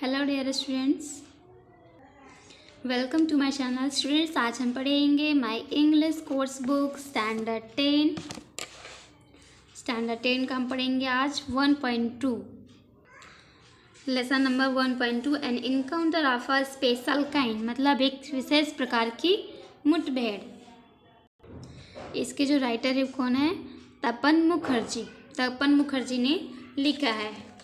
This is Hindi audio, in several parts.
Hello dear students, welcome to my channel. Students, आज हम पढ़ेंगे my English course book standard 10 का हम पढ़ेंगे आज 1.2 lesson number 1.2 an encounter of a special kind, मतलब एक विशेष प्रकार की मुठभेड़। इसके जो राइटर है कौन है? तपन मुखर्जी ने लिखा है।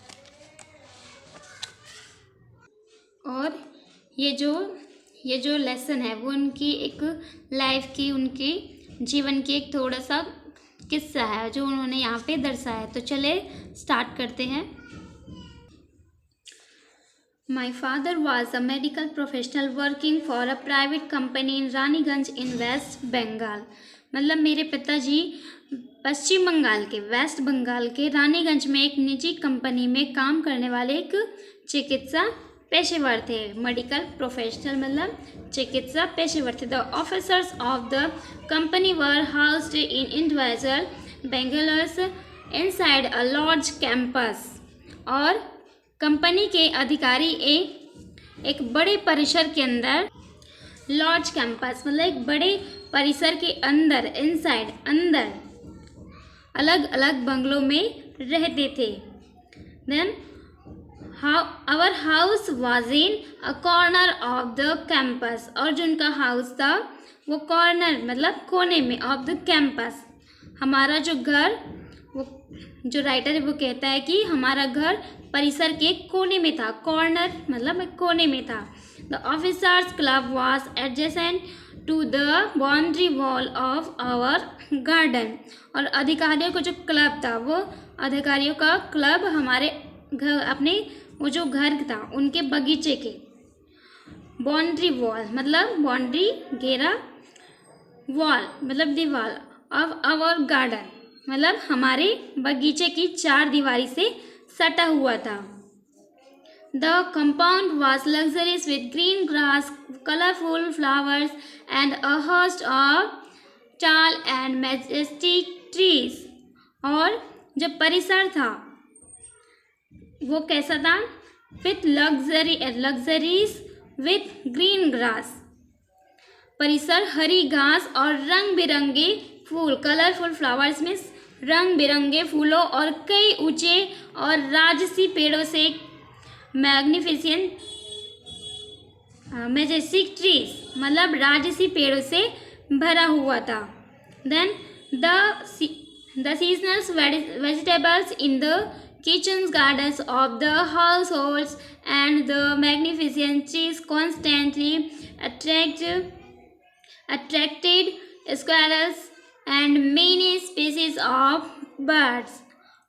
और ये जो लेसन है वो उनकी एक लाइफ की, उनकी जीवन की एक थोड़ा सा किस्सा है जो उन्होंने यहाँ पे दर्शाया है। तो चले स्टार्ट करते हैं। My father was a medical professional working for a private company in Raniganj in West Bengal. मतलब मेरे पिताजी पश्चिम बंगाल के, वेस्ट बंगाल के रानीगंज में एक निजी कंपनी में काम करने वाले एक चिकित्सा पेशेवर थे। मेडिकल प्रोफेशनल मतलब चिकित्सा पेशेवर थे। The officers of the company were housed in individual bungalows inside a large campus. और कंपनी के अधिकारी एक बड़े परिसर के अंदर, लार्ज कैंपस मतलब एक बड़े परिसर के अंदर, इनसाइड अंदर, अलग अलग बंगलों में रहते थे। Then our house was in a corner of the campus. और जो उनका हाउस था वो कॉर्नर मतलब कोने में ऑफ द कैंपस। हमारा जो घर, वो जो राइटर है वो कहता है कि हमारा घर परिसर के कोने में था। कॉर्नर मतलब एक कोने में था। The officers club was adjacent to the boundary wall of our garden. और अधिकारियों का जो क्लब था, वो अधिकारियों का क्लब हमारे घर, अपने वो जो घर था उनके बगीचे के बाउंड्री वॉल मतलब बाउंड्री घेरा, वॉल मतलब दीवार, ऑफ आवर गार्डन मतलब हमारे बगीचे की चार दीवारी से सटा हुआ था। The compound was luxurious with green grass, colourful flowers and a host of tall and majestic trees. और जो परिसर था वो कैसा था? With luxuries with green grass. परिसर हरी घास और रंग बिरंगे फूल, कलरफुल फ्लावर्स में रंग बिरंगे फूलों और कई ऊंचे और राजसी पेड़ों से मैग्निफिसेंट मैजेस्टिक ट्रीज मतलब राजसी पेड़ों से भरा हुआ था। Then the seasonal vegetables in the kitchens, gardens of the households and the magnificent trees constantly attracted squirrels and many species of birds।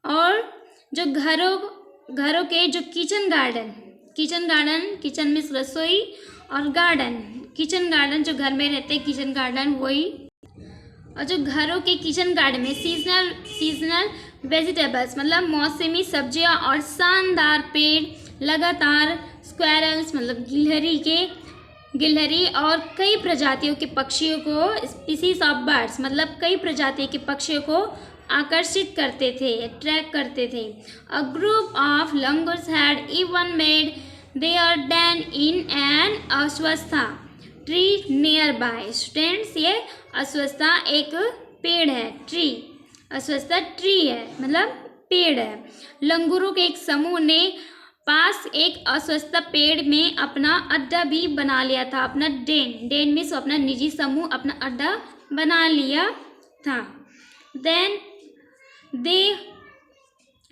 और जो घरों के जो किचन गार्डन, किचन में रसोई, और गार्डन, किचन गार्डन जो घर में रहते हैं किचन गार्डन वही। और जो घरों के किचन गार्डन में सीजनल वेजिटेबल्स मतलब मौसमी सब्जियां और शानदार पेड़, लगातार स्क्वायरल्स मतलब गिलहरी और कई प्रजातियों के पक्षियों को, स्पीसीज ऑफ बर्ड्स मतलब कई प्रजाति के पक्षियों को आकर्षित करते थे, अट्रैक्ट करते थे। A group of langurs had even made their den in an ashwattha tree nearby. Students, ये अश्वत्था एक पेड़ है, ट्री, अश्वत्था ट्री है मतलब पेड़ है। लंगूरों के एक समूह ने पास एक अश्वत्था पेड़ में अपना अड्डा भी बना लिया था। अपना डेन में अपना निजी समूह अपना अड्डा बना लिया था। देन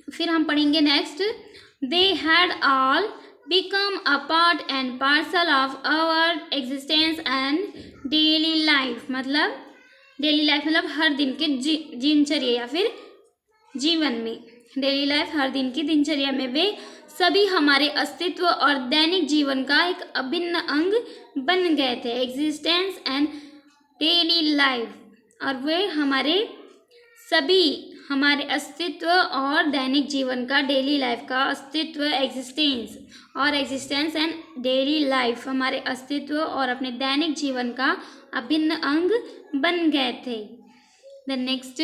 फिर हम पढ़ेंगे next. They had all become a part and parcel of our existence and daily life। मतलब डेली लाइफ मतलब हर दिन के दिनचर्या या फिर जीवन में, डेली लाइफ हर दिन की दिनचर्या में वे सभी हमारे अस्तित्व और दैनिक जीवन का एक अभिन्न अंग बन गए थे। एग्जिस्टेंस एंड डेली लाइफ, और वे हमारे अस्तित्व और दैनिक जीवन का, डेली लाइफ का अस्तित्व, एग्जिस्टेंस एंड डेली लाइफ हमारे अस्तित्व और अपने दैनिक जीवन का अभिन्न अंग बन गए थे। The next,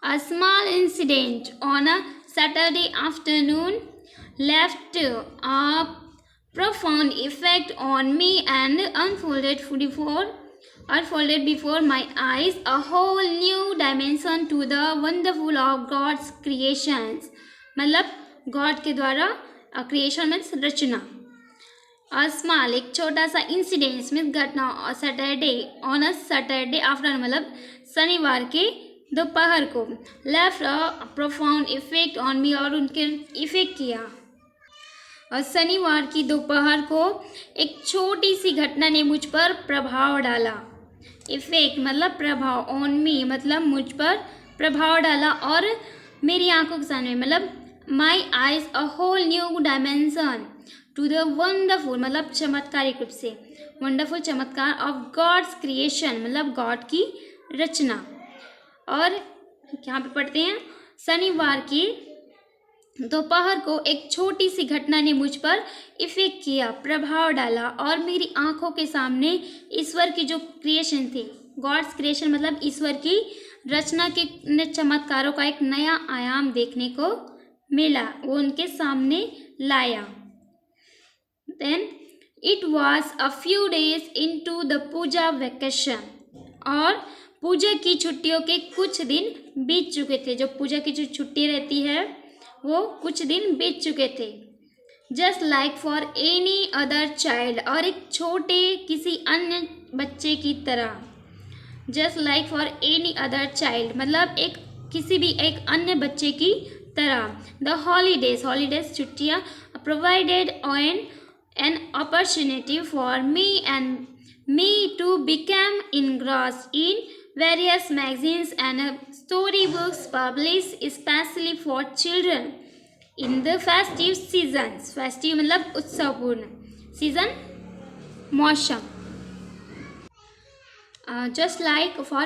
a small incident on a Saturday afternoon left a profound effect on me and unfolded before my eyes a whole new dimension to the wonderful of God's creations. मतलब गॉड के द्वारा क्रिएशन मीन्स रचना. स्मॉल एक छोटा सा इंसिडेंस मीन्स घटना ऑन अ सैटरडे आफ्टर मतलब शनिवार के दोपहर को left a profound effect on me और उनके इफेक्ट किया. और शनिवार की दोपहर को एक छोटी सी घटना ने मुझ पर प्रभाव डाला. इफेक्ट मतलब प्रभाव, ऑन मी मतलब मुझ पर प्रभाव डाला और मेरी आंखों के सामने मतलब my eyes a whole new dimension to the wonderful मतलब चमत्कारिक रूप से वंडरफुल चमत्कार ऑफ गॉड्स क्रिएशन मतलब गॉड की रचना. और यहाँ पे पढ़ते हैं शनिवार की दोपहर को एक छोटी सी घटना ने मुझ पर इफेक्ट किया, प्रभाव डाला और मेरी आंखों के सामने ईश्वर की जो क्रिएशन थी, गॉड्स क्रिएशन मतलब ईश्वर की रचना के चमत्कारों का एक नया आयाम देखने को मिला, वो उनके सामने लाया. Then it was a few days into the puja vacation और पूजा की छुट्टियों के कुछ दिन बीत चुके थे. जो पूजा की जो छुट्टी रहती है वो कुछ दिन बीत चुके थे. Just like for any other child और एक छोटे किसी अन्य बच्चे की तरह. Just like for any other child मतलब एक किसी भी एक अन्य बच्चे की तरह. द हॉलीडेज छुट्टियाँ provided an opportunity for me to become engrossed in various magazines and storybooks published especially for children in the festive seasons. festive मतलब उत्सवपूर्ण, सीजन मौसम. Just like for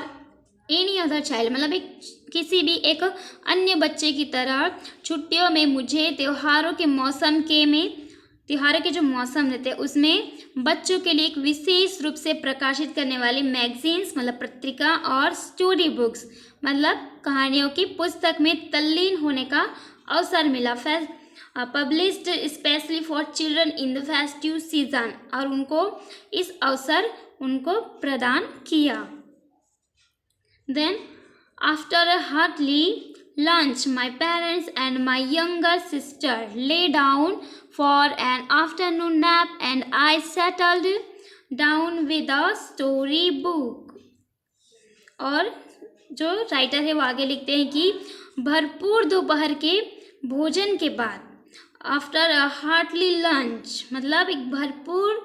any other child मतलब एक किसी भी एक अन्य बच्चे की तरह छुट्टियों में मुझे त्योहारों के जो मौसम रहते हैं उसमें बच्चों के लिए एक विशेष रूप से प्रकाशित करने वाली मैगजीन्स मतलब पत्रिका और स्टोरी बुक्स मतलब कहानियों की पुस्तक में तल्लीन होने का अवसर मिला. Published specially for children in the festive season और उनको इस अवसर उनको प्रदान किया. Then after a heartly lunch my parents and my younger sister lay down for an afternoon nap and I settled down with a story book. और जो राइटर है वो आगे लिखते हैं कि भरपूर दोपहर के भोजन के बाद आफ्टर अ हार्टली लंच मतलब एक भरपूर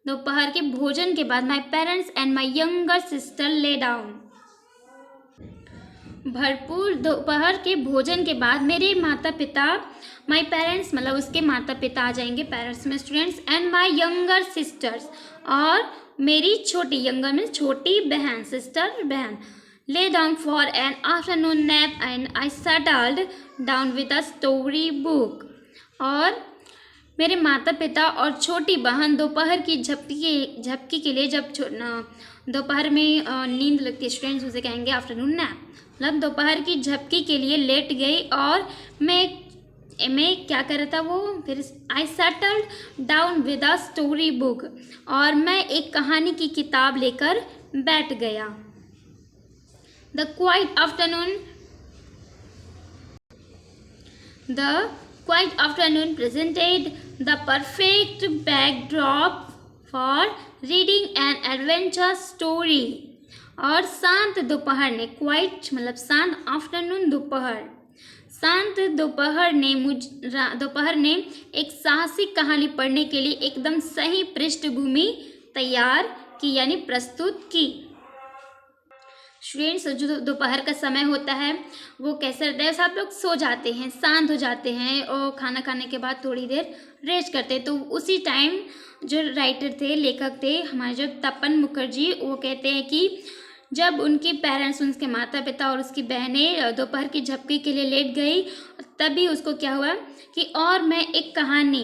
दोपहर के भोजन के बाद my parents and my younger sister lay down. भरपूर दोपहर के भोजन के बाद मेरे माता पिता माई पेरेंट्स मतलब उसके माता पिता आ जाएंगे, पेरेंट्स में students, and my younger sisters और मेरी छोटी यंगर में छोटी बहन सिस्टर बहन lay down for an afternoon nap and I settled down with a story book. और मेरे माता पिता और छोटी बहन दोपहर की झपकी के लिए जब दोपहर में नींद लगती है स्टूडेंट्स उसे कहेंगे आफ्टरनून नैप मतलब दोपहर की झपकी के लिए लेट गई और मैं क्या कर रहा था वो फिर I settled down with a story book और मैं एक कहानी की किताब लेकर बैठ गया. The quiet afternoon presented the perfect backdrop for reading an adventure story. और शांत दोपहर ने क्वाइट मतलब शांत आफ्टरनून दोपहर शांत दोपहर ने एक साहसिक कहानी पढ़ने के लिए एकदम सही पृष्ठभूमि तैयार की यानी प्रस्तुत की. स्टूडेंट्स जो दोपहर का समय होता है वो कैसा रहता है, सब लोग सो जाते हैं, शांत हो जाते हैं और खाना खाने के बाद थोड़ी देर रेस्ट करते हैं. तो उसी टाइम जो राइटर थे लेखक थे हमारे जो तपन मुखर्जी वो कहते हैं कि जब उनके पेरेंट्स उनके माता पिता और उसकी बहनें दोपहर की झपकी के लिए लेट गई तभी उसको क्या हुआ कि और मैं एक कहानी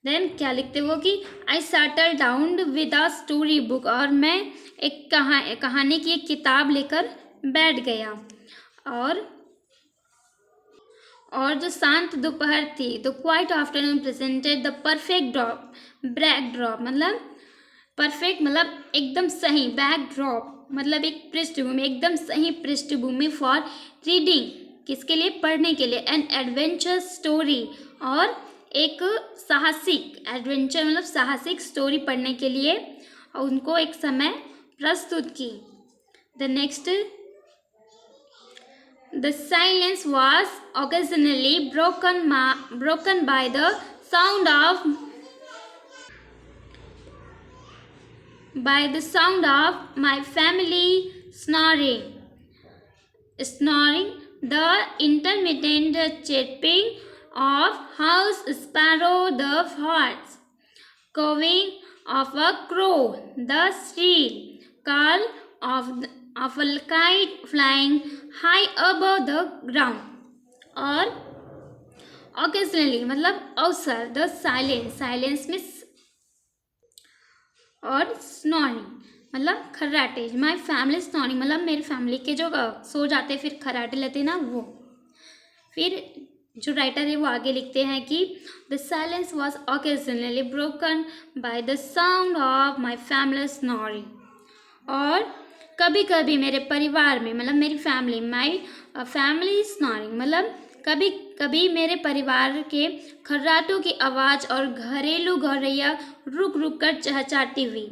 देन क्या लिखते वो कि I settle down with a story book और मैं एक कहानी की एक किताब लेकर बैठ गया. और जो शांत दोपहर थी, the quiet afternoon presented the perfect drop backdrop, मतलब परफेक्ट मतलब एकदम सही, बैकड्रॉप मतलब एक पृष्ठभूमि, एकदम सही पृष्ठभूमि फॉर रीडिंग, किसके लिए, पढ़ने के लिए, एन एडवेंचर स्टोरी, और एक साहसिक, एडवेंचर मतलब साहसिक स्टोरी पढ़ने के लिए उनको एक समय प्रस्तुत की। The next, the silence was occasionally broken by the sound of my family snoring, the intermittent chirping of house sparrow, the hoarse cawing of a crow, the shrill call of a kite flying high above the ground, और occasionally मतलब अवसर, द साइलेंस में, और स्नोरिंग मतलब खर्राटे, माई फैमिली स्नोरिंग मतलब मेरी फैमिली के जो सो जाते फिर खर्राटे लेते ना वो। फिर जो राइटर है वो आगे लिखते हैं कि the silence was occasionally broken by the sound of my family snoring, और कभी कभी मेरे परिवार में मतलब मेरी फैमिली, माई फैमिली स्नोरिंग मतलब कभी कभी मेरे परिवार के खर्राटों की आवाज़ और घरेलू गौरैया रुक रुक कर चहचहाती हुई,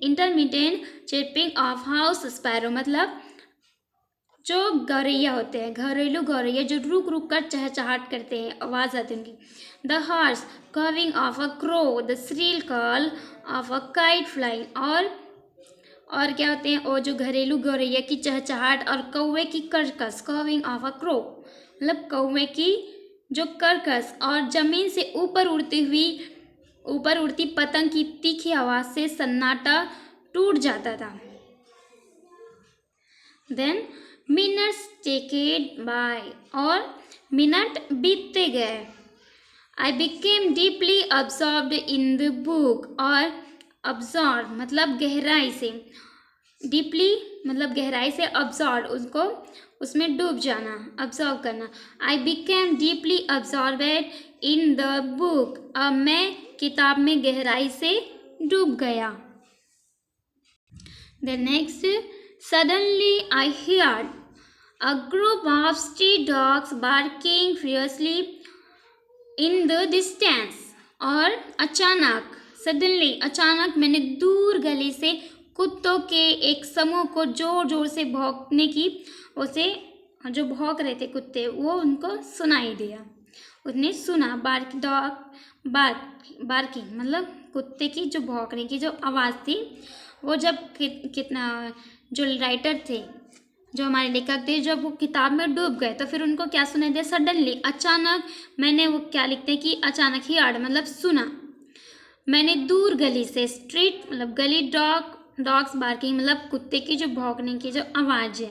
इंटरमीडियंट चिर्पिंग ऑफ हाउस स्पैरो मतलब जो गौरैया होते हैं, घरेलू गौरैया जो रुक रुक कर चहचहाट करते हैं, आवाज़ आती है उनकी, the hoarse cawing of a crow, the shrill call of a kite flying, और क्या होते हैं, और जो घरेलू गौरैया की चहचहाट और कौवे की कर्कश, कविंग ऑफ अ क्रो मतलब कौवे की जो कर्कश, और जमीन से ऊपर उड़ती पतंग की तीखी आवाज़ से सन्नाटा टूट जाता था। देन मिनट्स टेकेड बाय, और मिनट बीतते गए, आई became deeply absorbed in the book, और अब्जॉर्ब मतलब गहराई से, डीपली मतलब गहराई से, अब्जॉर्ब उसको उसमें डूब जाना, अब्जॉर्ब करना, I became deeply absorbed in the book, अब मैं किताब में गहराई से डूब गया। The next, suddenly I heard a group of street dogs barking furiously in the distance, और अचानक, सडनली अचानक मैंने दूर गली से कुत्तों के एक समूह को जोर जोर से भौंकने की, उसे जो भौंक रहे थे कुत्ते वो उनको सुनाई दिया, उसने सुना, बार्किंग मतलब कुत्ते की जो भौंकने की जो आवाज़ थी, वो जब कितना जो राइटर थे, जो हमारे लेखक थे, जब वो किताब में डूब गए तो फिर उनको क्या सुनाई दिया, सडनली अचानक मैंने, वो क्या लिखते हैं कि अचानक ही आड़ मतलब सुना, मैंने दूर गली से, स्ट्रीट मतलब गली, डॉग्स बार्किंग मतलब कुत्ते की जो भौंकने की जो आवाज़ है,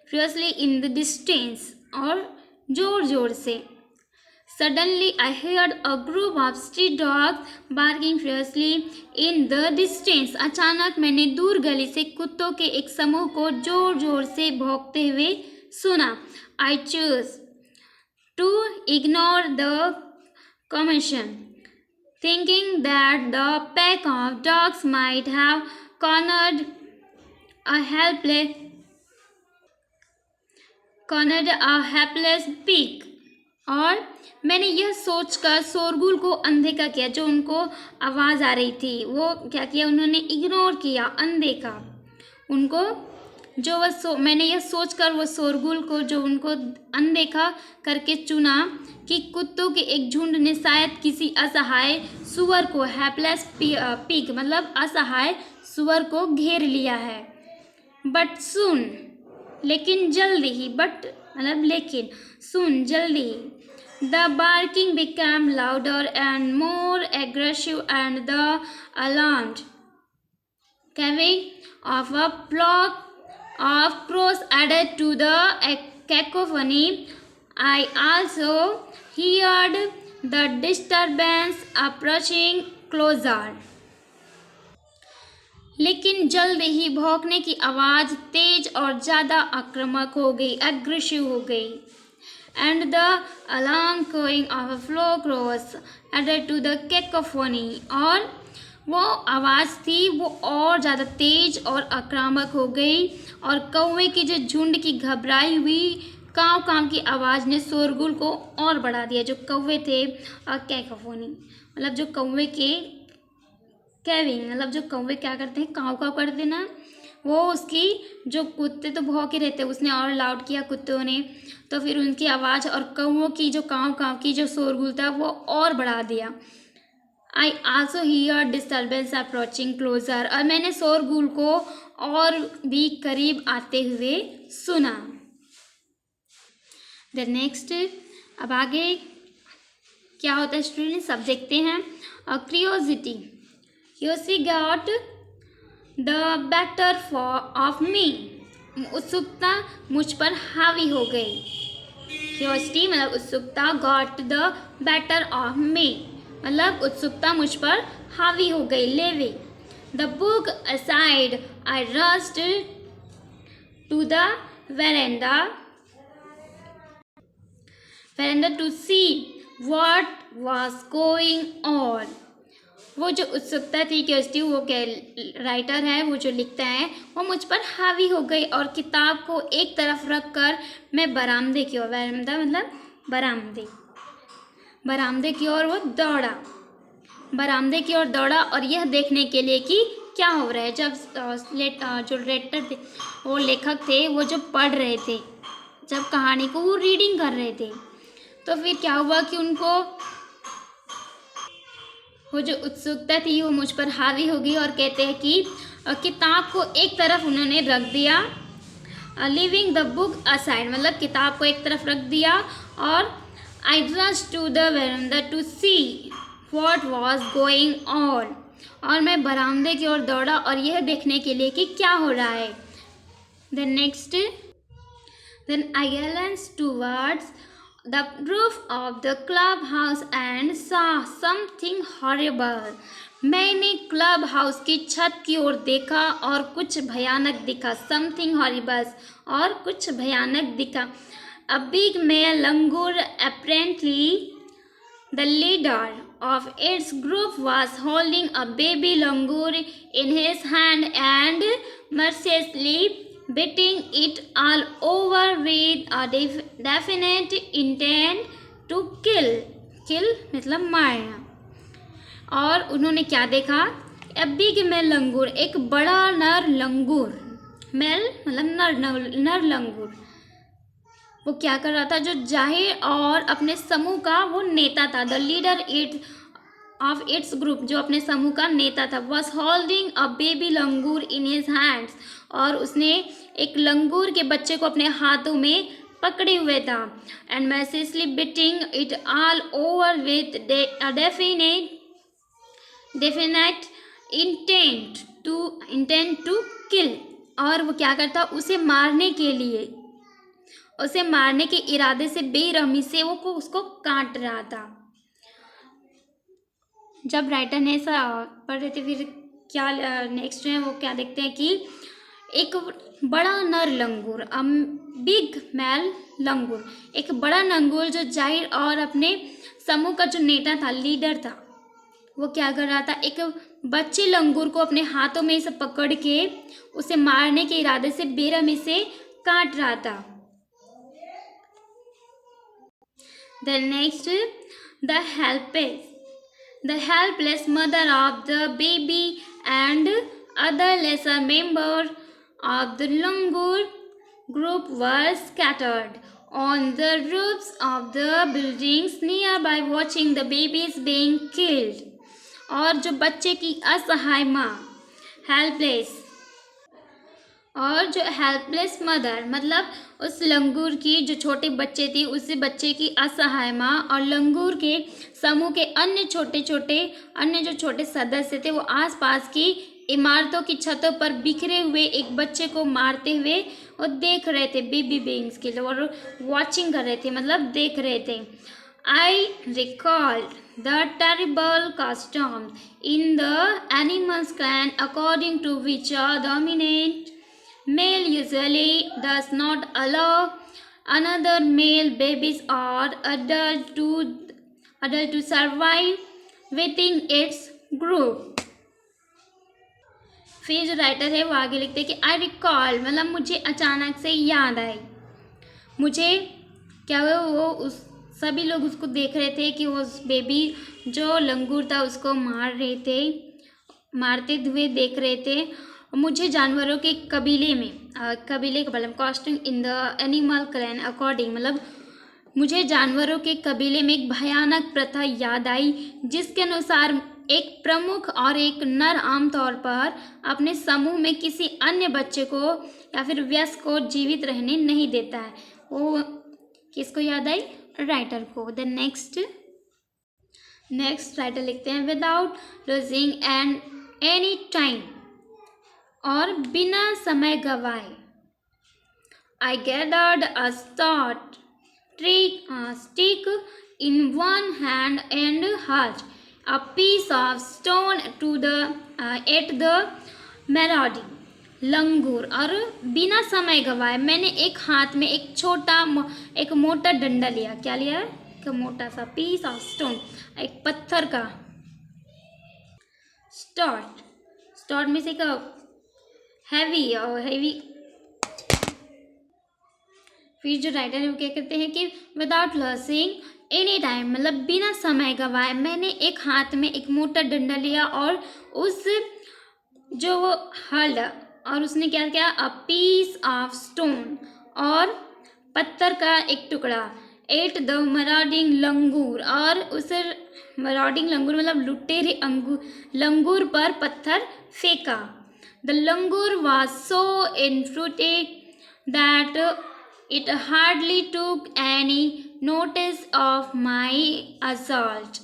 फ्यूरियसली इन द डिस्टेंस और जोर जोर से, suddenly I heard a group of street dogs barking furiously in the distance, अचानक मैंने दूर गली से कुत्तों के एक समूह को जोर जोर से भौंकते हुए सुना, I chose to ignore the commotion, thinking that the pack of dogs might have cornered a helpless pig, और मैंने यह सोचकर शोरगुल को अनदेखा किया, जो उनको आवाज़ आ रही थी वो क्या किया, उन्होंने इग्नोर किया, अनदेखा उनको, जो मैंने यह सोचकर वो शोरगुल को जो उनको अनदेखा करके चुना कि कुत्तों के एक झुंड ने शायद किसी असहाय सुअर को, हेल्पलेस पिग मतलब असहाय सुअर को घेर लिया है, बट सुन लेकिन जल्दी ही, बट मतलब लेकिन सुन जल्दी ही, the barking became louder and more aggressive, and the alarmed cawing of a flock of crows added to the cacophony. I also heard the disturbance approaching closer. लेकिन जल्द ही भौंकने की आवाज़ तेज और ज़्यादा आक्रामक हो गई, एग्रेसिव हो गई। And the alarm going off a flow cross added to the cacophony, और वो आवाज़ थी वो और ज़्यादा तेज और आक्रामक हो गई, और कौवे की जो झुंड की घबराई हुई काँव काँव की आवाज़ ने शोरगुल को और बढ़ा दिया। जो कौवे थे, कैकोफोनी मतलब जो कौवे के कैविंग, मतलब जो कौवे क्या करते हैं, काँव काँव करते ना, वो उसकी जो कुत्ते तो भौंके रहते, उसने और लाउड किया कुत्तों ने, तो फिर उनकी आवाज़ और कौवों की जो काँव काँव की जो शोरगुल था वो और बढ़ा दिया। I also hear disturbance approaching closer, और मैंने शोरगुल को और भी करीब आते हुए सुना। द नेक्स्ट, अब आगे क्या होता है स्टूडेंट, सब देखते हैं। क्रियोसिटी, क्यूसी got the better of me, उत्सुकता मुझ पर हावी हो गई। क्यूरियोसिटी मतलब उत्सुकता, got the better of me मतलब उत्सुकता मुझ पर हावी हो गई, leave. The book aside I rushed to the veranda to see what was going on. वो जो उत्सुकता थी, क्यूरियोसिटी, वो राइटर है, वो जो लिखता है, वो मुझ पर हावी हो गई, और किताब को एक तरफ रख कर मैं बरामदे की ओर, बरामदा मतलब बरामदे की ओर वो दौड़ा, बरामदे की ओर दौड़ा, और यह देखने के लिए कि क्या हो रहा है। जब जो राइटर थे, वो लेखक थे, वो जो पढ़ रहे थे, जब कहानी को वो रीडिंग कर रहे थे, तो फिर क्या हुआ कि उनको वो जो उत्सुकता थी वो मुझ पर हावी हो गई, और कहते हैं कि किताब को एक तरफ उन्होंने रख दिया, लिविंग द बुक असाइड मतलब किताब को एक तरफ रख दिया, और I rush to the veranda to see what was going on, और मैं बरामदे की ओर दौड़ा और यह देखने के लिए कि क्या हो रहा है। Then next, then I glanced towards the roof of the clubhouse and saw something horrible. मैंने क्लब हाउस की छत की ओर देखा और कुछ भयानक दिखा। समथिंग हॉरिबल और कुछ भयानक दिखा। A big male langur, apparently the leader of its group, was holding a baby langur in his hand and mercilessly beating it all over with a definite intent to kill. किल मतलब मारना। और उन्होंने क्या देखा, a big male लंगूर, एक बड़ा नर लंगूर, मेल मतलब नर लंगूर, वो क्या कर रहा था, जो जाहिर और अपने समूह का वो नेता था, the leader of its group, जो अपने समूह का नेता था, was holding a baby langur in his hands, और उसने एक लंगूर के बच्चे को अपने हाथों में पकड़े हुए था, and messily biting it all over with definite intent to kill, और वो क्या करता, उसे मारने के इरादे से बेरहमी से वो उसको काट रहा था। जब राइटर ने ऐसा पढ़ रहे थे, फिर क्या नेक्स्ट है वो क्या देखते हैं कि एक बड़ा नर लंगूर, बिग मैल लंगूर, एक बड़ा लंगूर जो जाहिर और अपने समूह का जो नेता था, लीडर था, वो क्या कर रहा था, एक बच्चे लंगूर को अपने हाथों में से पकड़ के उसे मारने के इरादे से बेरहमी से काट रहा था। Then next, the helpless mother of the baby and other lesser member of the langur group were scattered on the roofs of the buildings nearby watching the babies being killed. और जो बच्चे की असहाय माँ, हेल्पलेस, और जो हेल्पलेस मदर मतलब उस लंगूर की जो छोटे बच्चे थी, उस बच्चे की असहाय माँ, और लंगूर के समूह के अन्य जो छोटे सदस्य थे, वो आसपास की इमारतों की छतों पर बिखरे हुए एक बच्चे को मारते हुए वो देख रहे थे, बेबी बीइंग्स के लिए, और वॉचिंग कर रहे थे मतलब देख रहे थे। I recalled the terrible custom in the animals clan according to which a dominant male usually does not allow another male babies or adult to survive within its group. फिर जो राइटर है वो आगे लिखते हैं कि आई रिकॉल मतलब मुझे अचानक से याद आई। मुझे क्या हुआ, वो उस सभी लोग उसको देख रहे थे कि उस बेबी जो लंगूर था उसको मारते हुए देख रहे थे। मुझे जानवरों के कबीले में कबीले का मतलब costing in the animal clan according मतलब मुझे जानवरों के कबीले में एक भयानक प्रथा याद आई जिसके अनुसार एक प्रमुख और एक नर आमतौर पर अपने समूह में किसी अन्य बच्चे को या फिर वयस्क को जीवित रहने नहीं देता है। वो किसको याद आई? राइटर को। द नेक्स्ट राइटर लिखते हैं without losing and any time और बिना समय गवाए I gathered a stick in one hand and hurled a piece of stone at the marauding लंगूर। और बिना समय गवाए मैंने एक हाथ में एक मोटा डंडा लिया। क्या लिया? एक मोटा सा पीस ऑफ स्टोन, एक पत्थर का। स्टॉर्ट में से एक हैवी। फिर जो राइटर है वो क्या कहते हैं कि विदाउट लॉसिंग एनी टाइम मतलब बिना समय गवाए मैंने एक हाथ में एक मोटा डंडा लिया और उस जो हल और उसने क्या किया, अ पीस ऑफ स्टोन और पत्थर का एक टुकड़ा, एट द मराडिंग लंगूर और उस मराडिंग लंगूर मतलब लुटेरे लंगूर पर पत्थर फेंका। The langur was so influenced that It hardly took any notice of my assault।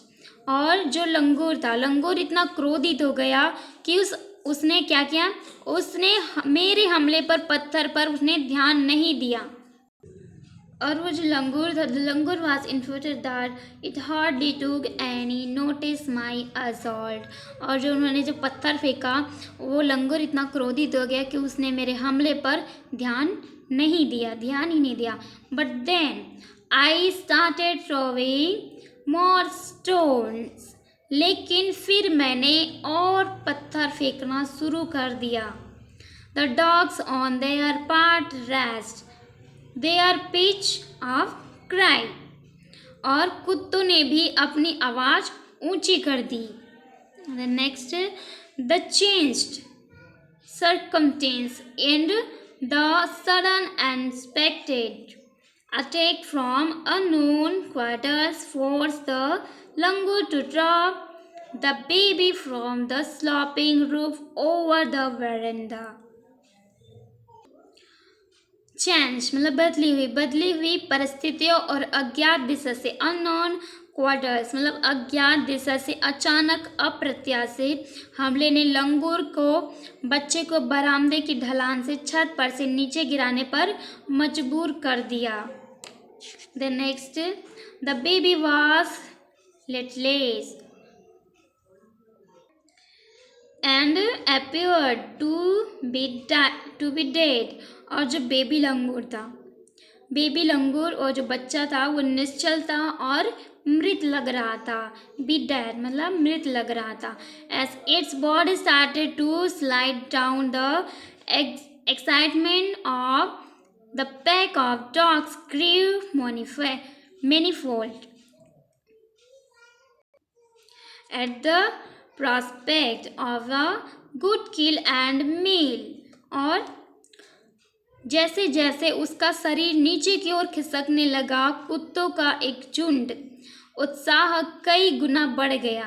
और जो लंगूर इतना क्रोधित हो गया कि उसने क्या किया, उसने मेरे हमले पर पत्थर पर उसने ध्यान नहीं दिया। और वो जो लंगूर था, लंगूर वॉज इन्फ्लुएंटेड दैट इट हार्डली टूक एनी नोटिस माई असॉल्ट। और जो उन्होंने जो पत्थर फेंका वो लंगूर इतना क्रोधित हो गया कि उसने मेरे हमले पर ध्यान ही नहीं दिया। But then I started throwing more stones, लेकिन फिर मैंने और पत्थर फेंकना शुरू कर दिया। The dogs on their part raised their pitch of cry, और कुत्तों ने भी अपनी आवाज़ ऊंची कर दी। Next, the changed circumstance and the sudden unexpected attack from unknown quarters forced the langur to drop the baby from the sloping roof over the veranda। Change मतलब बदली हुई परिस्थितियों और अज्ञात दिशा से, अननोन क्वार्टर्स मतलब अज्ञात दिशा से अचानक अप्रत्याशित हमले ने लंगूर को बच्चे को बरामदे की ढलान से छत पर से नीचे गिराने पर मजबूर कर दिया। The next, the baby was listless and appeared to be dead। और जो बेबी लंगूर और जो बच्चा था वो निश्चल था और मृत लग रहा था। बी डेड मतलब मृत लग रहा था। As its body started to slide down the excitement of the pack of dogs grew manifold at the prospect of a good kill and meal। और जैसे जैसे उसका शरीर नीचे की ओर खिसकने लगा कुत्तों का एक झुंड उत्साह कई गुना बढ़ गया।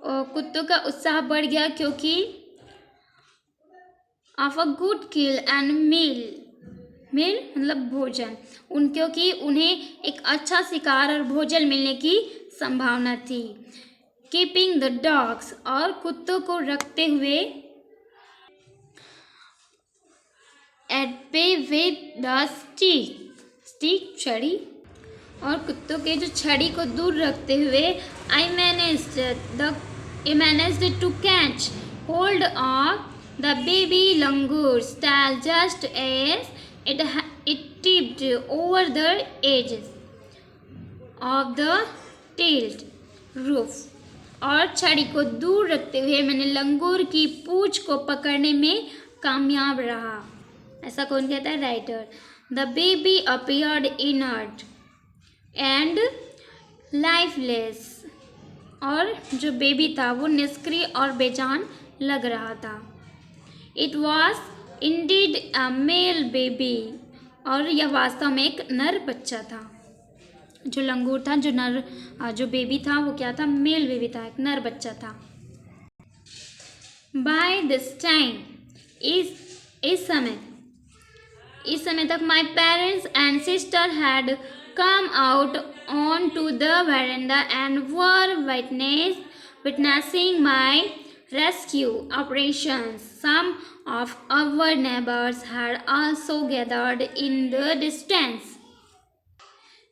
और कुत्तों का उत्साह बढ़ गया क्योंकि of a good kill and meal मतलब भोजन, क्योंकि उन्हें एक अच्छा शिकार और भोजन मिलने की संभावना थी। कीपिंग द डॉग्स और कुत्तों को रखते हुए एट पे विद द स्टिक छड़ी, और कुत्तों के जो छड़ी को दूर रखते हुए I managed to catch hold of the baby लंगूर's tail just as it tipped over the edges of the tiled roof. और छड़ी को दूर रखते हुए मैंने लंगूर की पूंछ को पकड़ने में कामयाब रहा। ऐसा कौन कहता है? Writer. The baby appeared inert and lifeless, और जो बेबी था वो निष्क्रिय और बेजान लग रहा था। It was indeed a male baby, और यह वास्तव में एक नर बच्चा था। जो लंगूर था, जो बेबी था वो क्या था? मेल बेबी था, एक नर बच्चा था। बाय दिस टाइम, इस समय तक my parents and sister had come out onto the veranda and were witnessing my rescue operations. Some of our neighbors had also gathered in the distance.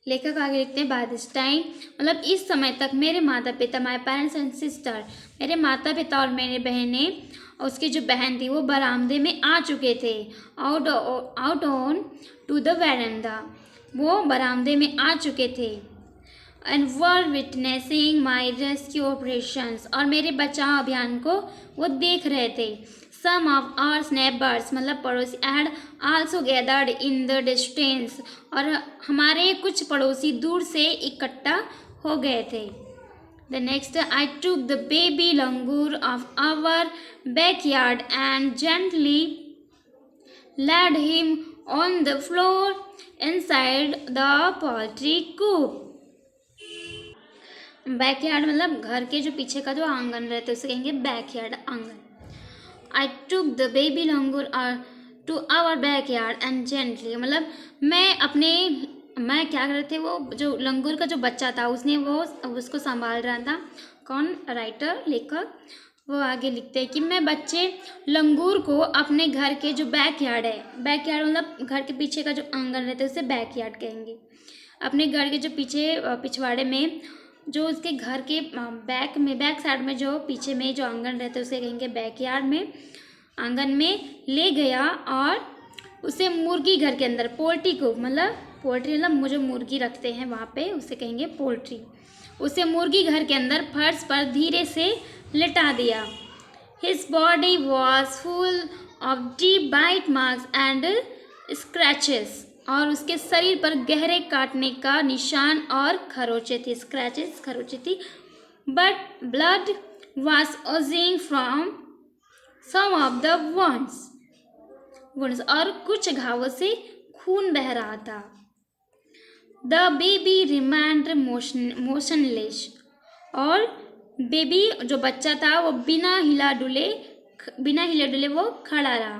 लेखक आगे लिखते हैं बाय दिस टाइम, मतलब इस समय तक मेरे माता पिता, माई पेरेंट्स एंड सिस्टर, मेरे माता पिता और मेरे बहनें, उसकी जो बहन थी वो बरामदे में आ चुके थे। Out on to the veranda, वो बरामदे में आ चुके थे। And were witnessing my rescue operations, और मेरे बचाव अभियान को वो देख रहे थे। सम ऑफ आवर नेबर्स, मतलब पड़ोसी, had also gathered in the distance, और हमारे कुछ पड़ोसी दूर से इकट्ठा हो गए थे। The next, I took the baby langur of our backyard and gently laid him on the floor inside the poultry coop. Backyard मतलब घर के जो पीछे का जो आंगन रहता है उसे कहेंगे बैकयार्ड, आंगन। I took the baby langur to our backyard and gently, मतलब मैं क्या कर रहे थे, वो जो लंगूर का जो बच्चा था उसको संभाल रहा था। कौन? राइटर, लेखक। वो आगे लिखते हैं कि मैं बच्चे लंगूर को अपने घर के जो बैकयार्ड है, बैकयार्ड मतलब घर के पीछे का जो आंगन रहता है उसे बैकयार्ड कहेंगे। अपने घर के जो पिछवाड़े में जो उसके घर के बैक साइड में जो पीछे में जो आंगन रहता है उसे कहेंगे बैकयार्ड में, आंगन में ले गया और उसे मुर्गी घर के अंदर, पोल्ट्री मतलब जो मुर्गी रखते हैं वहाँ पे उसे कहेंगे पोल्ट्री, उसे मुर्गी घर के अंदर फर्श पर धीरे से लिटा दिया। His body was full of deep bite marks and scratches, और उसके शरीर पर गहरे काटने का निशान और खरोचे थी, स्क्रैचेस, खरोचे थी। But blood was oozing from some of the wounds, और कुछ घावों से खून बह रहा था। द बेबी रिमाइंड मोशनलेस, और बेबी जो बच्चा था वो बिना हिला डुले वो खड़ा रहा।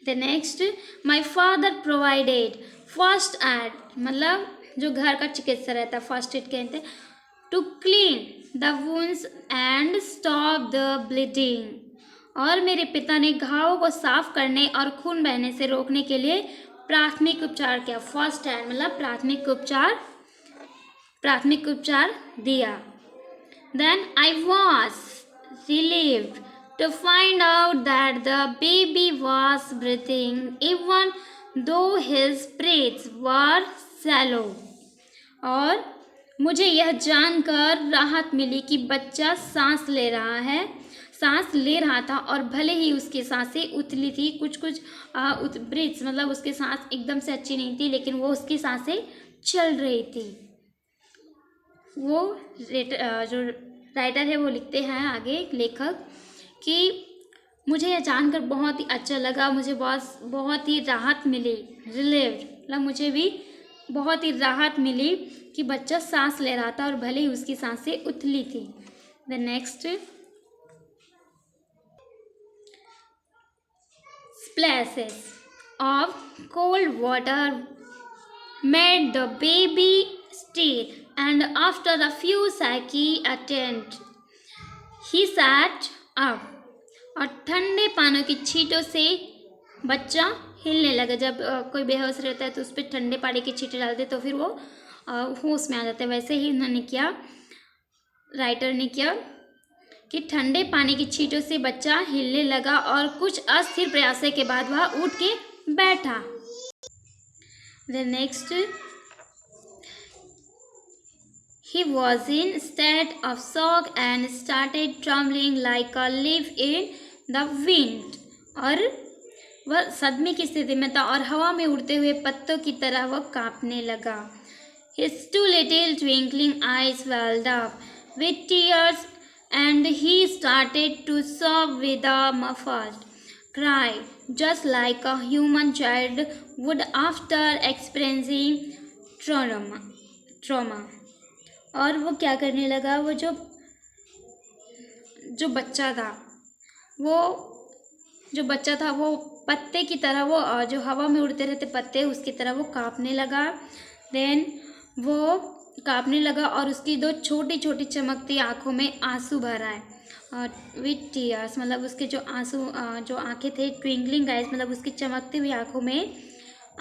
The next, my father provided first aid, मतलब जो घर का चिकित्सा रहता है फर्स्ट एड कहते हैं, to clean the wounds and stop the bleeding, और मेरे पिता ने घावों को साफ करने और खून बहने से रोकने के लिए प्राथमिक उपचार किया। फर्स्ट एड मतलब प्राथमिक उपचार दिया। Then I was relieved to find out that the baby was breathing even though his breaths were shallow, और मुझे यह जानकर राहत मिली कि बच्चा सांस ले रहा था और भले ही उसकी सांसें उथली थी, कुछ ब्रीथ्स मतलब उसकी सांस एकदम से अच्छी नहीं थी, लेकिन वो उसकी सांसें चल रही थी। वो जो राइटर है वो लिखते हैं आगे, लेखक, कि मुझे यह जानकर बहुत ही अच्छा लगा, मुझे बहुत ही राहत मिली, रिलीव्ड मतलब मुझे भी बहुत ही राहत मिली कि बच्चा सांस ले रहा था और भले ही उसकी सांसें उथली थी। The next, splashes of cold water made the baby still, and after a few shaky attempts, he sat up, और ठंडे पानी की छींटों से बच्चा हिलने लगा। जब कोई बेहोश रहता है तो उस पर ठंडे पानी की छींटे डालते तो फिर वो होश में आ जाता है। वैसे ही उन्होंने किया, राइटर ने किया कि ठंडे पानी की छींटों से बच्चा हिलने लगा और कुछ अस्थिर प्रयास के बाद वह उठ के बैठा। The next, he was in state of shock and started trembling like a leaf in the wind. और वह सदमे की स्थिति में था और हवा में उड़ते हुए पत्तों की तरह वह कांपने लगा। His two little twinkling eyes welled up with tears and he started to sob with a muffled cry, just like a human child would after experiencing trauma. और वो क्या करने लगा, वो जो बच्चा था वो पत्ते की तरह, वो जो हवा में उड़ते रहते पत्ते उसकी तरह वो कांपने लगा। देन वो कांपने लगा और उसकी दो छोटी छोटी चमकती आँखों में आंसू भर आए। विथ टीयर्स मतलब उसके जो आंसू, जो आंखें थे, ट्विंकलिंग आइज मतलब उसकी चमकती हुई आंखों में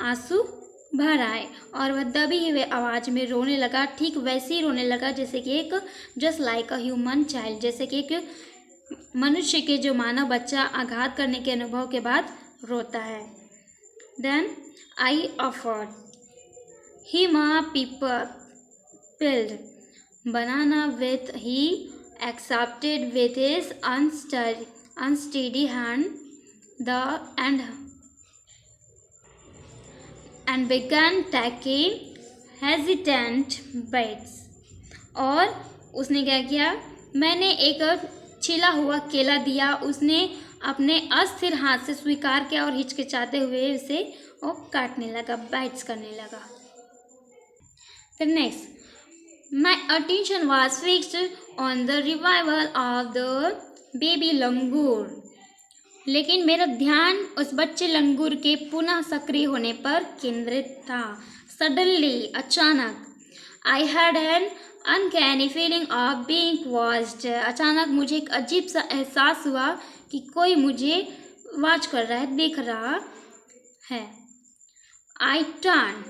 आंसू भर आए और वह दबी हुए आवाज़ में रोने लगा। ठीक वैसे ही रोने लगा जैसे कि एक just like a human child, जैसे कि एक मनुष्य के जो मानव बच्चा आघात करने के अनुभव के बाद रोता है। Then I offered him a pickled banana with he accepted with his unsteady hand and began taking hesitant bites. और उसने क्या किया, मैंने एक छिला हुआ केला दिया, उसने अपने अस्थिर हाथ से स्वीकार किया और हिचकिचाते हुए उसे वो काटने लगा, बाइट्स करने लगा। The next, my attention was fixed on the revival of the baby langur. लेकिन मेरा ध्यान उस बच्चे लंगूर के पुनः सक्रिय होने पर केंद्रित था। Suddenly, अचानक, I had an uncanny feeling of being watched. अचानक मुझे एक अजीब सा एहसास हुआ कि कोई मुझे वॉच कर रहा है, देख रहा है। I turned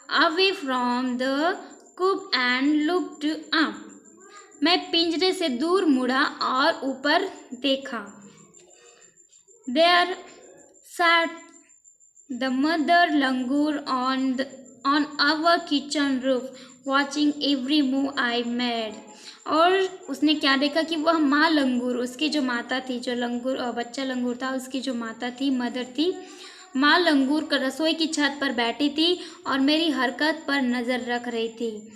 away from the coop and looked up. मैं पिंजरे से दूर मुड़ा और ऊपर देखा। There sat the mother langur on our kitchen roof, watching every move I made. और उसने क्या देखा कि वह माँ लंगूर, उसकी जो माता थी, जो लंगूर बच्चा लंगूर था, उसकी जो माता थी, मदर थी, माँ लंगूर का रसोई की छत पर बैठी थी और मेरी हरकत पर नज़र रख रही थी।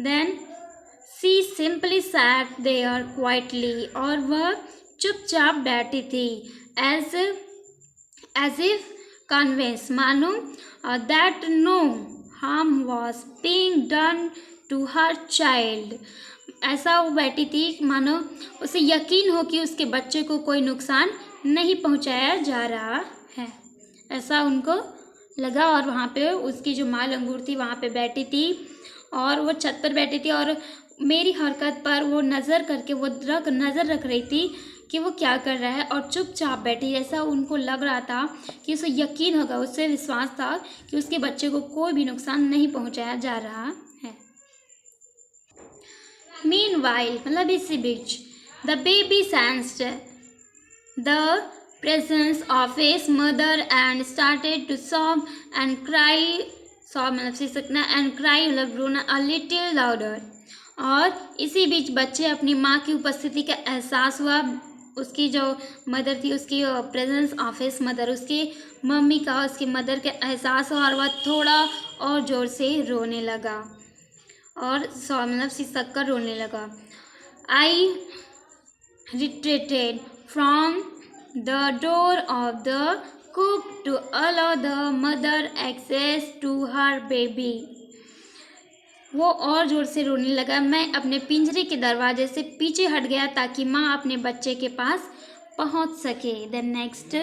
Then she simply sat there quietly. और वह चुपचाप बैठी थी, as if convinced, मानो that no harm was being done to her child. ऐसा वो बैठी थी मानो उसे यकीन हो कि उसके बच्चे को कोई नुकसान नहीं पहुंचाया जा रहा है, ऐसा उनको लगा। और वहाँ पे उसकी जो माँ लंगूर थी वहाँ पे बैठी थी और वो छत पर बैठी थी और मेरी हरकत पर वो नज़र करके वो नज़र रख रही थी कि वो क्या कर रहा है और चुपचाप बैठी। ऐसा उनको लग रहा था कि उसे यकीन होगा, उससे विश्वास था कि उसके बच्चे को कोई भी नुकसान नहीं पहुँचाया जा रहा है। Meanwhile, मतलब इसी बीच, the baby sensed the presence of his mother and started to sob and cry, मतलब सिसकना, and cry मतलब रोना a little louder. और इसी बीच बच्चे अपनी माँ की उपस्थिति का एहसास हुआ, उसकी जो मदर थी उसकी प्रेजेंस ऑफ हिज मदर, उसकी मम्मी का, उसकी मदर का एहसास हुआ और वह थोड़ा और ज़ोर से रोने लगा और मतलब सिसक कर रोने लगा। I retreated from the door of the coop to allow the mother access to her baby. वो और ज़ोर से रोने लगा। मैं अपने पिंजरे के दरवाजे से पीछे हट गया ताकि माँ अपने बच्चे के पास पहुँच सके। The next,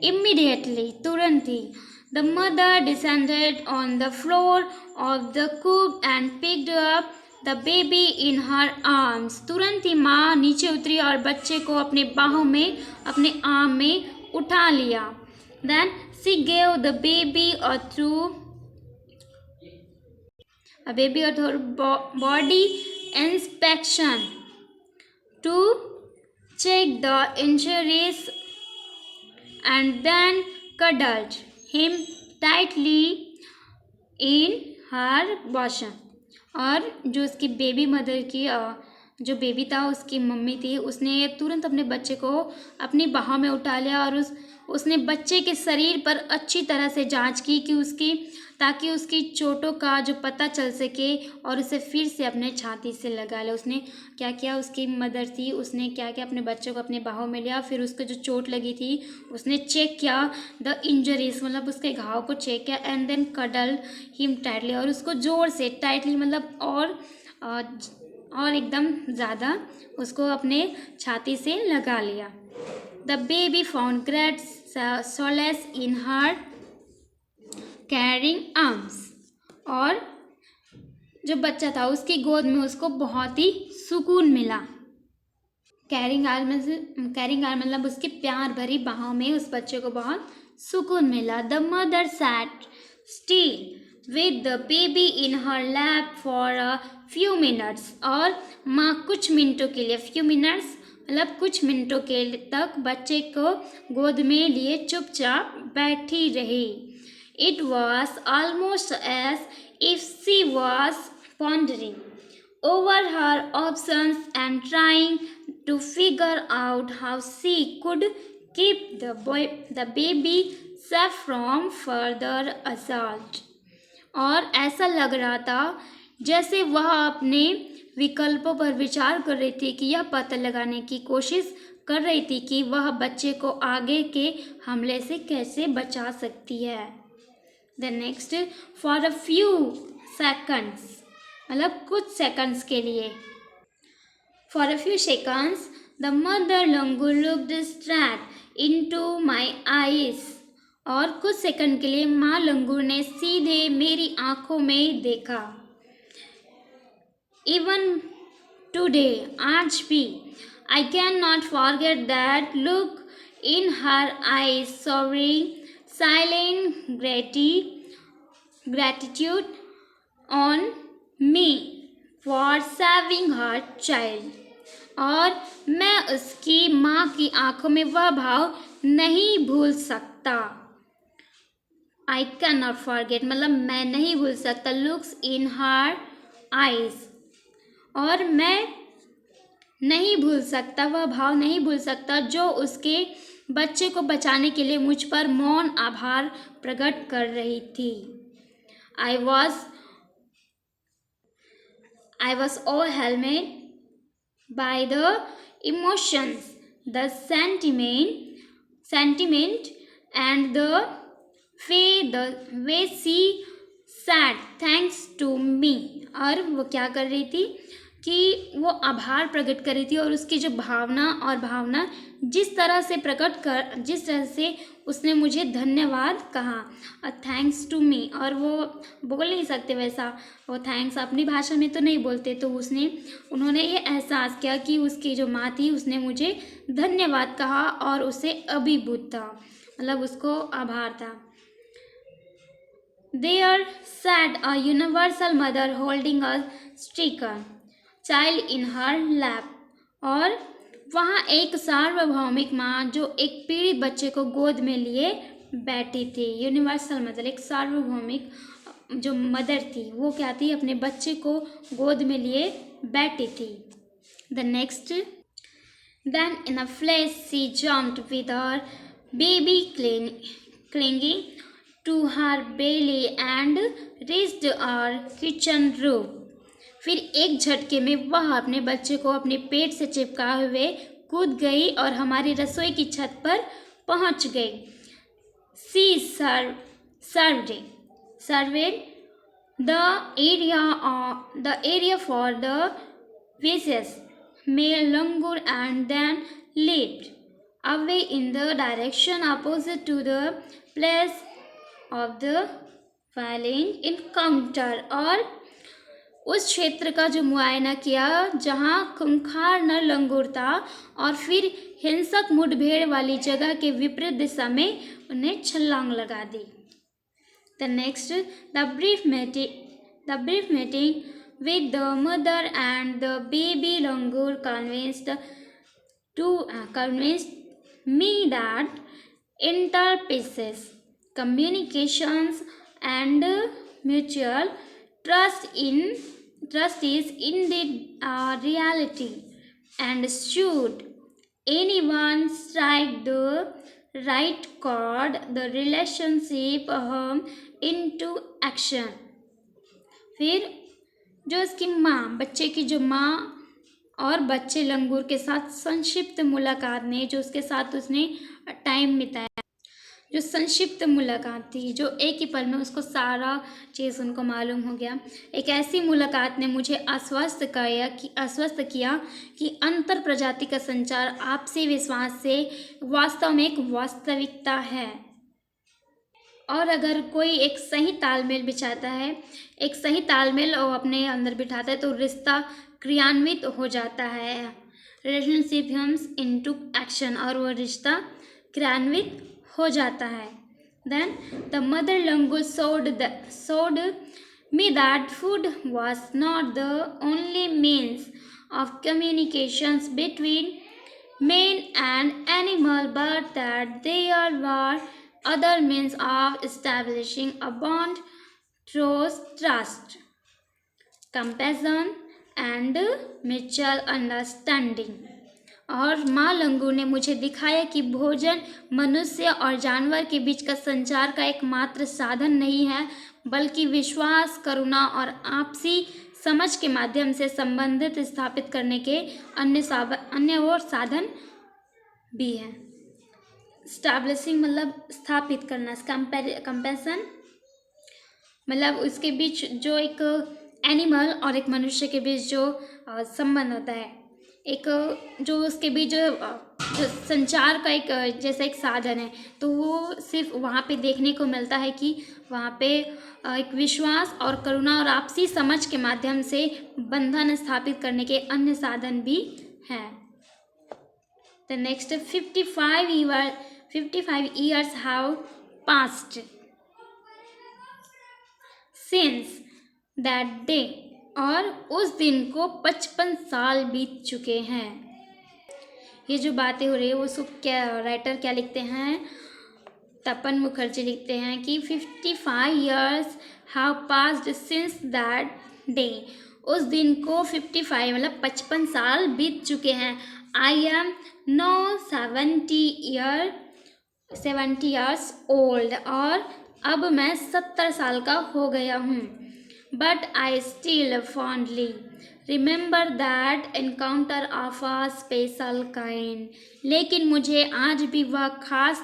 immediately, तुरंत ही, the mother descended on the floor of the coop and picked up the baby in her arms. तुरंत ही माँ नीचे उतरी और बच्चे को अपने बाहों में, अपने आर्म में उठा लिया। Then She gave the baby a thorough body inspection to check the injuries and then cuddled him tightly in her bosom. और जो उसकी बेबी मदर की जो बेबी था उसकी मम्मी थी, उसने तुरंत अपने बच्चे को अपनी बाहों में उठा लिया और उसने बच्चे के शरीर पर अच्छी तरह से जांच की कि उसकी ताकि उसकी चोटों का जो पता चल सके और उसे फिर से अपने छाती से लगा ले। उसने क्या किया, उसकी मदर थी, उसने क्या किया, अपने बच्चों को अपने बाहों में लिया, फिर उसको जो चोट लगी थी उसने चेक किया द इंजरीज, मतलब उसके घाव को चेक किया, and then cuddle him tightly, और उसको ज़ोर से टाइटली मतलब और एकदम ज़्यादा उसको अपने छाती से लगा लिया। The baby found great solace in her carrying arms, और जो बच्चा था उसकी गोद में उसको बहुत ही सुकून मिला। कैरिंग आर्म मतलब उसके प्यार भरी बाहों में उस बच्चे को बहुत सुकून मिला। The mother sat still with the baby in her lap for a few minutes, और माँ कुछ मिनटों के लिए, फ्यू मिनट्स मतलब कुछ मिनटों के तक बच्चे को गोद में लिए चुपचाप बैठी रही। It was almost as if she was pondering over her options and trying to figure out how she could keep the baby safe from further assault. और ऐसा लग रहा था जैसे वह अपने विकल्पों पर विचार कर रही थी कि यह पता लगाने की कोशिश कर रही थी कि वह बच्चे को आगे के हमले से कैसे बचा सकती है। The next, for a few seconds, मतलब कुछ सेकंड्स के लिए। For a few seconds, the mother langur looked straight into my eyes. और कुछ सेकंड के लिए माँ लंगूर ने सीधे मेरी आंखों में देखा। Even today, आज भी, I cannot forget that look in her eyes, showing silent gratitude on me for saving her child. और मैं उसकी माँ की आंखों में वह भाव नहीं भूल सकता। I cannot forget मतलब मैं नहीं भूल सकता, looks in her eyes, और मैं नहीं भूल सकता, वह भाव नहीं भूल सकता जो उसके बच्चे को बचाने के लिए मुझ पर मौन आभार प्रकट कर रही थी। I was overwhelmed by the emotions, the sentiment and the way she said thanks to me। और वो क्या कर रही थी कि वो आभार प्रकट कर रही थी, और उसकी जो भावना जिस तरह से उसने मुझे धन्यवाद कहा, और थैंक्स टू मी, और वो बोल नहीं सकते वैसा, वो थैंक्स अपनी भाषा में तो नहीं बोलते, तो उन्होंने ये एहसास किया कि उसकी जो माँ थी उसने मुझे धन्यवाद कहा और उसे अभिभूत था, मतलब उसको आभार था। There sat a universal mother holding a stricken child in her lap, और वहाँ एक सार्वभौमिक माँ जो एक पीड़ित बच्चे को गोद में लिए बैठी थी। यूनिवर्सल मदर, एक सार्वभौमिक जो मदर थी वो क्या थी, अपने बच्चे को गोद में लिए बैठी थी। The next, then in a flash she jumped with her baby clinging to her belly and reached our kitchen roof। फिर एक झटके में वह अपने बच्चे को अपने पेट से चिपकाए हुए कूद गई और हमारी रसोई की छत पर पहुंच गई। She surveyed the area for the vicious male langur and then leaped away in the direction opposite to the place of the violent encounter। और उस क्षेत्र का जो मुआयना किया जहां खूंखार नर लंगूर था और फिर हिंसक मुठभेड़ वाली जगह के विपरीत दिशा में उन्हें छलांग लगा दी। The next, the brief meeting with the mother and the baby langur convinced me that interspecies communications and mutual trust is indeed a reality, and should anyone strike the right chord, the relationship into action। फिर जो उसकी माँ, बच्चे की जो माँ और बच्चे लंगूर के साथ संक्षिप्त मुलाकात ने जो उसके साथ उसने टाइम बिताया, जो संक्षिप्त मुलाकात थी, जो एक ही पल में उसको सारा चीज़ उनको मालूम हो गया। एक ऐसी मुलाकात ने मुझे आश्वस्त किया कि अंतर प्रजाति का संचार आपसी विश्वास से वास्तव में एक वास्तविकता है, और अगर कोई एक सही तालमेल बिछाता है, एक सही तालमेल और अपने अंदर बिठाता है तो रिश्ता क्रियान्वित हो जाता है। रिलेशनशिप कम्स इनटू एक्शन, और वो रिश्ता क्रियान्वित हो जाता है। Then the mother langur showed me that food was not the only means of communications between man and animal, but that there were other means of establishing a bond through trust, compassion and mutual understanding। और माँ लंगूर ने मुझे दिखाया कि भोजन मनुष्य और जानवर के बीच का संचार का एकमात्र साधन नहीं है, बल्कि विश्वास, करुणा और आपसी समझ के माध्यम से संबंधित स्थापित करने के अन्य और साधन भी है। स्टैब्लिशिंग मतलब स्थापित करना, कंपैशन मतलब उसके बीच जो एक एनिमल और एक मनुष्य के बीच जो संबंध होता है, एक जो उसके बीच जो संचार का एक जैसा एक साधन है, तो वो सिर्फ वहाँ पे देखने को मिलता है कि वहाँ पे एक विश्वास और करुणा और आपसी समझ के माध्यम से बंधन स्थापित करने के अन्य साधन भी हैं। The next 55 years have passed since that day, और उस दिन को 55 साल बीत चुके हैं। ये जो बातें हो रही है वो सब क्या राइटर क्या लिखते हैं, तपन मुखर्जी लिखते हैं कि 55 years have passed since that day, उस दिन को 55 मतलब 55 साल बीत चुके हैं। I am now 70 years old, और अब मैं 70 साल का हो गया हूँ। But I still fondly remember that encounter of a special kind, लेकिन मुझे आज भी वह खास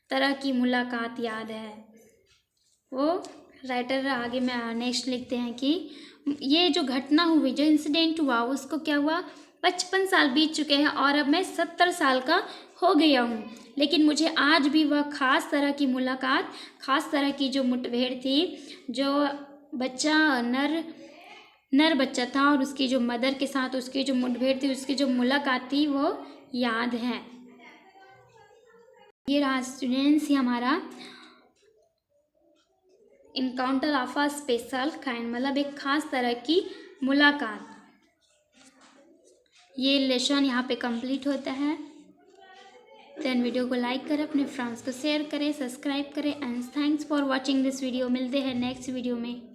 तरह की मुलाकात याद है। वो राइटर आगे में नेक्स्ट लिखते हैं कि ये जो घटना हुई, जो इंसिडेंट हुआ, उसको क्या हुआ, 55 साल बीत चुके हैं और अब मैं 70 साल का हो गया हूँ, लेकिन मुझे आज भी वह खास तरह की मुलाकात, खास तरह की जो मुठभेड़ थी, जो बच्चा नर बच्चा था और उसकी जो मदर के साथ उसकी जो मुठभेड़ थी, उसकी जो मुलाकात थी, वो याद है। ये रहा स्टूडेंट्स ही हमारा encounter of a special kind, मतलब एक खास तरह की मुलाकात। ये लेसन यहाँ पे कंप्लीट होता है। देन वीडियो को लाइक करें, अपने फ्रेंड्स को शेयर करें, सब्सक्राइब करें, and thanks for watching this video. मिलते हैं नेक्स्ट वीडियो में।